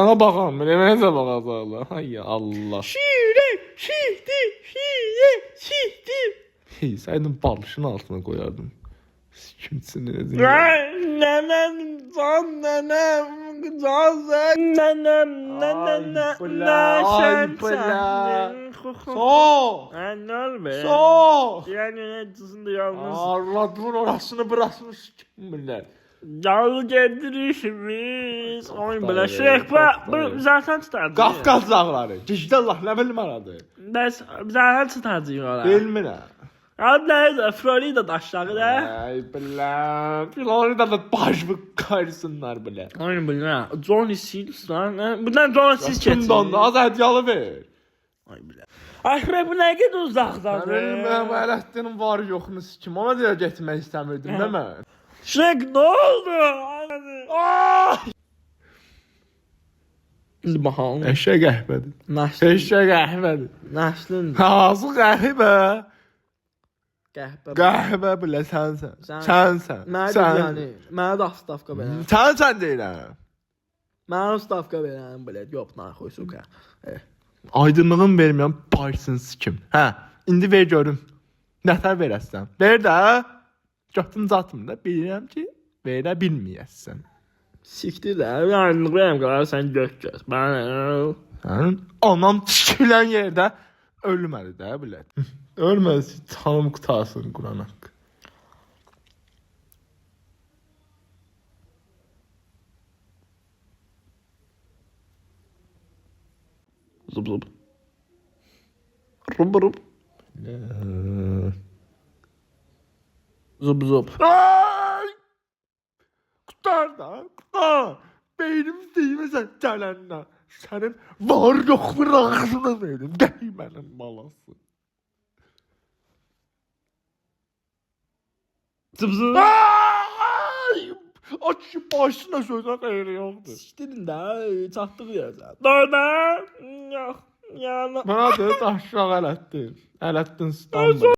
Sana bakalım. Neyse bakacaklar. Hay Allah. Hey, saydın balışın altına koyardım. Kimsin ne dedin? Nenem, can nenem, can sen. Nenem, Ay bela. Soğuk. Ne olur be? Soğuk. Yani yöneticisinde yalnız. Arladın orasını bırakmış kimler? Yağlı getirişimiz. Oy Tabii, bela şeyh bu zaten tutardı. Kafkas dağları. Gecdə Allah nə bilim aradı. Biz zaten tutardı ola. Bilmirəm. Adlar Florida daşları da. Ay bela. Florida'da baş mı karısınlar bile. Oy bela. Johnny Sins lan. Bundan Johnny Sins Kim dondu? Az hədiyyalı ver. Ay bela. Ay bu nə qədər uzaqdan. Mənim Ələddinin var yoxunu sikim. Ona görə getmək istəmirdim, değil mi? Şek ne oldu? Ay! Bakalım. Eşək qəhbədir. Naşlın. Eşək qəhbədir. Naşlın. Hansı qəhbə? Qəhbə. Qəhbə bilə sənsən. Sənsən. Mənə yəni. Mənə də stavka verən. Sənsən deyirəm. Mənə stavka verən belə. Yox, naxoy suka. Aydınlığın verməyən Paris'in sikim. Hə, indi ver görüm. Nətər verəsən? Ver də. Götün zatımda bilirəm ki, verə bilməyəsən. Siktir də. Yəni qoyam qalar sən göz. Mən Sənin anan tikilən yerdə ölməli də bilət. Ölməsi canım qutarsın Quran haqqı. zıp zıp. Rub rub. Zıp zıp. Ay! Qutar da, qutar. Beynim deyməsən gələndə. Sənin var yox bir ağzına verim. Gəy mənim balası. Zıp zıp. Ay! Aç şu başına sözə xeyri yoxdur. Siktirin də. Çatdıq yerdə. Dördə. Yox. Yəni. Mənə də aşağı Ələddin. Ələddin İstanbul.